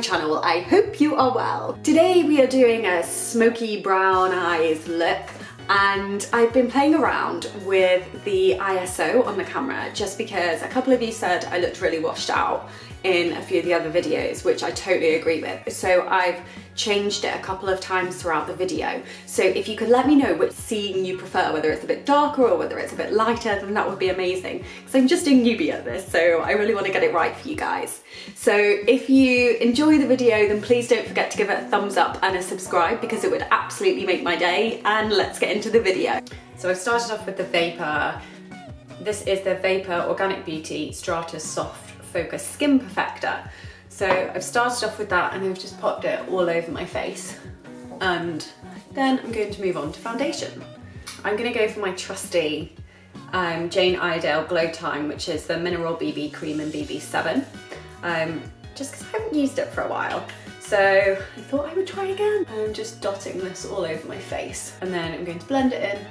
channel. I hope you are well. Today we are doing a smoky brown eyes look, and I've been playing around with the ISO on the camera just because a couple of you said I looked really washed out in a few of the other videos, which I totally agree with. So I've changed it a couple of times throughout the video. So if you could let me know which scene you prefer, whether it's a bit darker or whether it's a bit lighter, then that would be amazing. Because I'm just a newbie at this, so I really want to get it right for you guys. So if you enjoy the video, then please don't forget to give it a thumbs up and a subscribe, because it would absolutely make my day. And let's get into the video. So I've started off with the Vapour. This is the Vapour Organic Beauty Stratus Soft Focus Skin Perfector. So I've started off with that and I've just popped it all over my face. And then I'm going to move on to foundation. I'm going to go for my trusty Jane Iredale Glow Time, which is the Mineral BB Cream in BB7. Just because I haven't used it for a while. So I thought I would try again. I'm just dotting this all over my face. And then I'm going to blend it in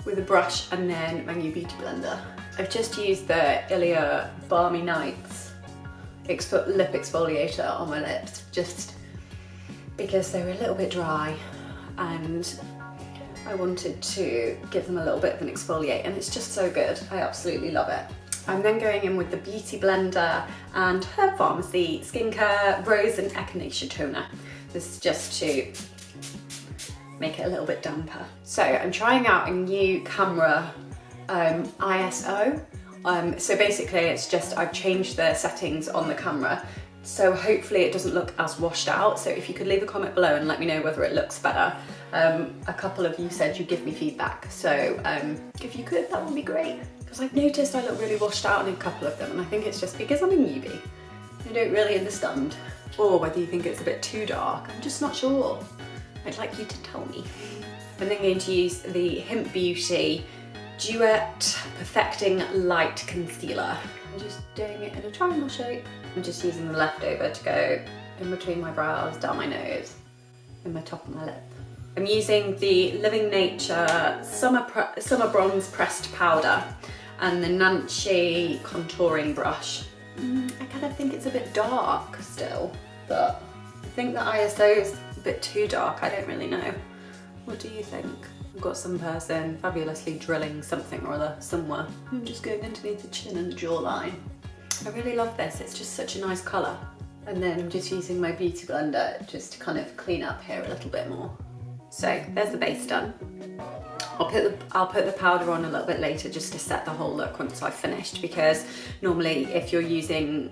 with a brush and then my new beauty blender. I've just used the Ilia Balmy Nights lip exfoliator on my lips, just because they were a little bit dry and I wanted to give them a little bit of an exfoliate, and it's just so good. I absolutely love it. I'm then going in with the Beauty Blender and Herb Pharmacy Skincare Rose and Echinacea Toner. This is just to make it a little bit damper. So I'm trying out a new camera ISO. So basically it's just, I've changed the settings on the camera, so hopefully it doesn't look as washed out. So if you could leave a comment below and let me know whether it looks better. A couple of you said you'd give me feedback, so if you could, that would be great. Because I've noticed I look really washed out in a couple of them, and I think it's just because I'm a newbie. I don't really understand. Or whether you think it's a bit too dark, I'm just not sure. I'd like you to tell me. I'm then going to use the Hynt Beauty Duet Perfecting Light Concealer. I'm just doing it in a triangle shape. I'm just using the leftover to go in between my brows, down my nose, and my top of my lip. I'm using the Living Nature Summer Bronze Pressed Powder and the Nancy contouring brush. I kind of think it's a bit dark still, but I think the ISO is a bit too dark. I don't really know. What do you think? I've got some person fabulously drilling something or other somewhere. I'm just going underneath the chin and the jawline. I really love this, it's just such a nice colour. And then I'm just using my beauty blender just to kind of clean up here a little bit more. So there's the base done. I'll put the powder on a little bit later just to set the whole look once I've finished, because normally if you're using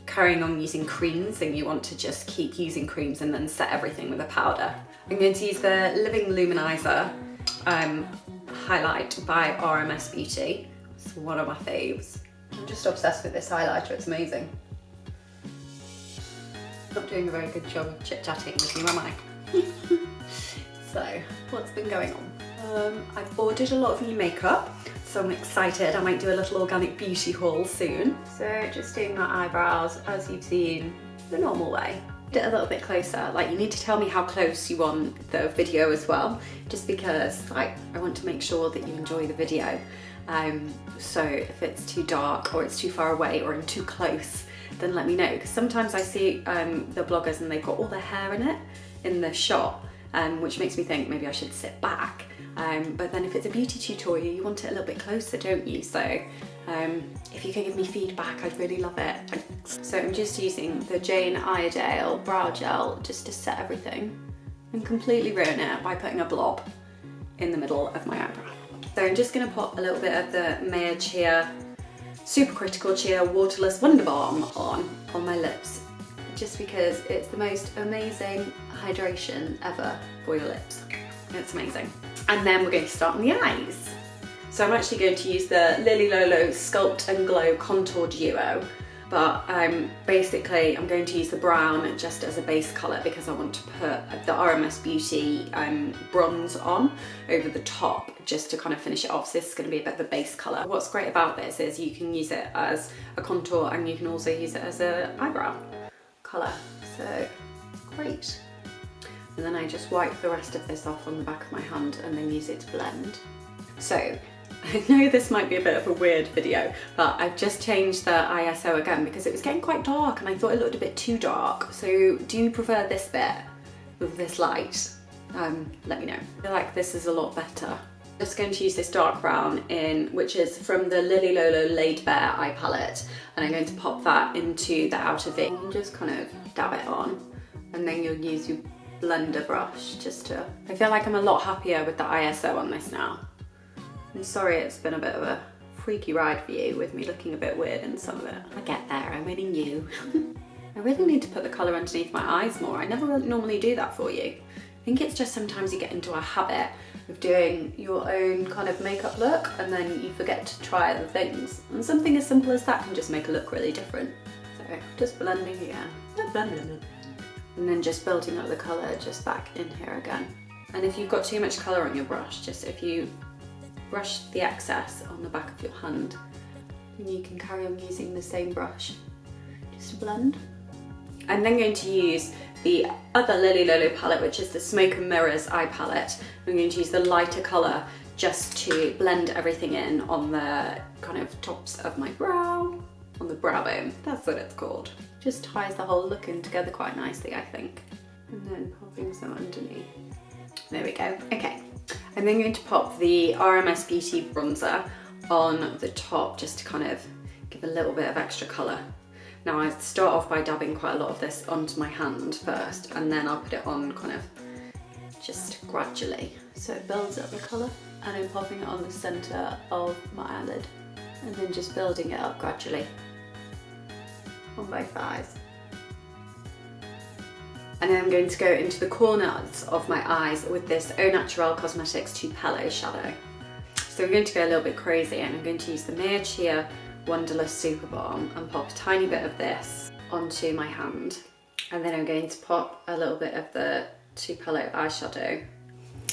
carrying on using creams, then you want to just keep using creams and then set everything with a powder. I'm going to use the Living Luminizer highlight by RMS Beauty. It's one of my faves. I'm just obsessed with this highlighter, it's amazing. Not doing a very good job of chit-chatting with you, am I? So, what's been going on? I've ordered a lot of new makeup, so I'm excited. I might do a little organic beauty haul soon. So just doing my eyebrows, as you've seen, the normal way. It a little bit closer. Like, you need to tell me how close you want the video as well, just because like I want to make sure that you enjoy the video. So if it's too dark or it's too far away or I'm too close, then let me know, because sometimes I see the bloggers and they've got all their hair in it in the shot, which makes me think maybe I should sit back. But then if it's a beauty tutorial, you want it a little bit closer, don't you? So if you can give me feedback, I'd really love it. So I'm just using the Jane Iredale Brow Gel just to set everything and completely ruin it by putting a blob in the middle of my eyebrow. So I'm just going to put a little bit of the Chia Supercritical Chia Waterless Wonderbalm on my lips, just because it's the most amazing hydration ever for your lips. It's amazing. And then we're going to start on the eyes. So I'm actually going to use the Lolo Sculpt and Glow Contour Duo, but basically I'm going to use the brown just as a base colour, because I want to put the RMS Beauty bronze on over the top just to kind of finish it off. So this is going to be a bit of a base colour. What's great about this is you can use it as a contour and you can also use it as an eyebrow colour. So great. And then I just wipe the rest of this off on the back of my hand and then use it to blend. So I know this might be a bit of a weird video, but I've just changed the ISO again because it was getting quite dark and I thought it looked a bit too dark. So do you prefer this bit with this light? Let me know. I feel like this is a lot better. Just going to use this dark brown which is from the Lolo Laid Bare eye palette, and I'm going to pop that into the outer V and just kind of dab it on, and then you'll use your blender brush I feel like I'm a lot happier with the ISO on this now. I'm sorry it's been a bit of a freaky ride for you with me looking a bit weird in some of it. I get there, I'm winning you. I really need to put the colour underneath my eyes more. I never really normally do that for you. I think it's just sometimes you get into a habit of doing your own kind of makeup look and then you forget to try other things. And something as simple as that can just make a look really different. So just blending again. And then just building up the colour just back in here again. And if you've got too much colour on your brush, just if you brush the excess on the back of your hand, then you can carry on using the same brush just to blend. I'm then going to use the other Lolo palette, which is the Smoke and Mirrors eye palette. I'm going to use the lighter colour just to blend everything in on the kind of tops of my brow, on the brow bone. That's what it's called. Just ties the whole look in together quite nicely, I think. And then popping some underneath. There we go. Okay. I'm then going to pop the RMS Beauty Bronzer on the top just to kind of give a little bit of extra colour. Now I start off by dabbing quite a lot of this onto my hand first, and then I'll put it on kind of just gradually. So it builds up the colour, and I'm popping it on the centre of my eyelid, and then just building it up gradually on both eyes. And then I'm going to go into the corners of my eyes with this Au Naturel Cosmetics Tupelo shadow. So I'm going to go a little bit crazy, and I'm going to use the Chia Wonderless Super Balm and pop a tiny bit of this onto my hand. And then I'm going to pop a little bit of the Tupelo eyeshadow,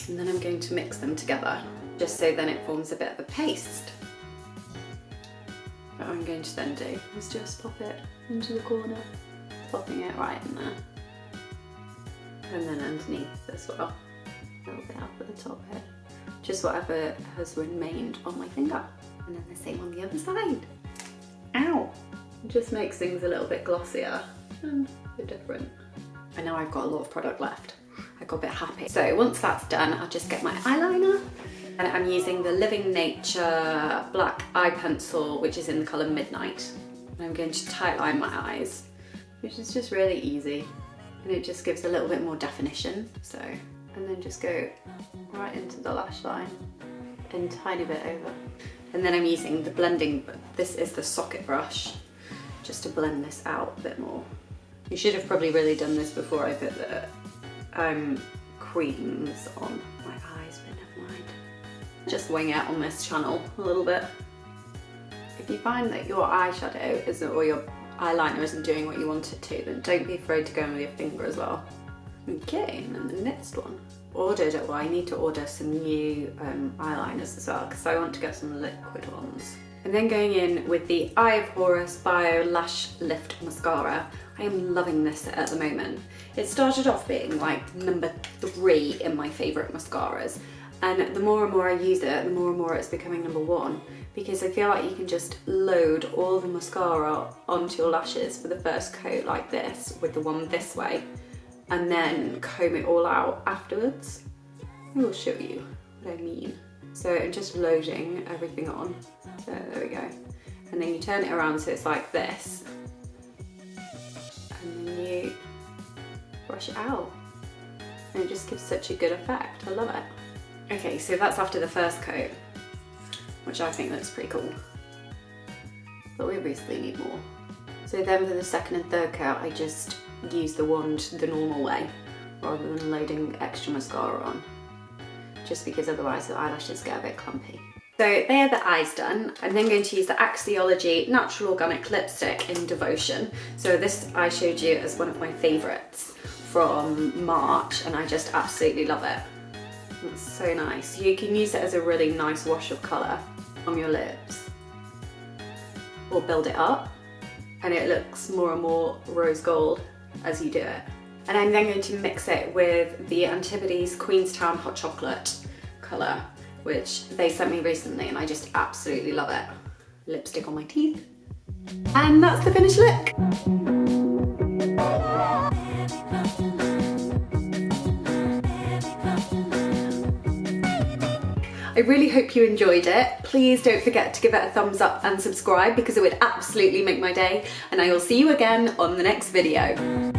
and then I'm going to mix them together just so then it forms a bit of a paste. What I'm going to then do is just pop it into the corner, popping it right in there. And then underneath as well, a little bit up at the top here. Just whatever has remained on my finger. And then the same on the other side. Ow! It just makes things a little bit glossier and a bit different. I know I've got a lot of product left. I got a bit happy. So once that's done, I'll just get my eyeliner. And I'm using the Living Nature black eye pencil, which is in the colour Midnight. And I'm going to tightline my eyes, which is just really easy. And it just gives a little bit more definition. So, and then just go right into the lash line and tiny bit over. And then I'm using the blending, this is the socket brush, just to blend this out a bit more. You should have probably really done this before I put the creams on my eyes, but never mind. Just wing it on this channel a little bit. If you find that your eyeshadow isn't, or your eyeliner isn't doing what you want it to, then don't be afraid to go in with your finger as well. Okay, and then the next one. I need to order some new eyeliners as well, because I want to get some liquid ones. And then going in with the Eye of Horus Bio Lash Lift Mascara. I am loving this at the moment. It started off being like number 3 in my favourite mascaras, and the more and more I use it, the more and more it's becoming number 1, because I feel like you can just load all the mascara onto your lashes for the first coat like this, with the one this way, and then comb it all out afterwards. I will show you what I mean. So I'm just loading everything on. So there we go. And then you turn it around so it's like this. And then you brush it out. And it just gives such a good effect. I love it. Okay, so that's after the first coat, which I think looks pretty cool. But we obviously need more. So then for the second and third coat, I just use the wand the normal way, rather than loading extra mascara on, just because otherwise the eyelashes get a bit clumpy. So they are the eyes done. I'm then going to use the Axiology Natural Organic Lipstick in Devotion. So this I showed you as one of my favourites from March, and I just absolutely love it. It's so nice. You can use it as a really nice wash of colour on your lips, or build it up, and it looks more and more rose gold as you do it. And I'm then going to mix it with the Antipodes Queenstown Hot Chocolate colour, which they sent me recently, and I just absolutely love it. Lipstick on my teeth. And that's the finished look. I really hope you enjoyed it. Please don't forget to give it a thumbs up and subscribe because it would absolutely make my day, and I will see you again on the next video.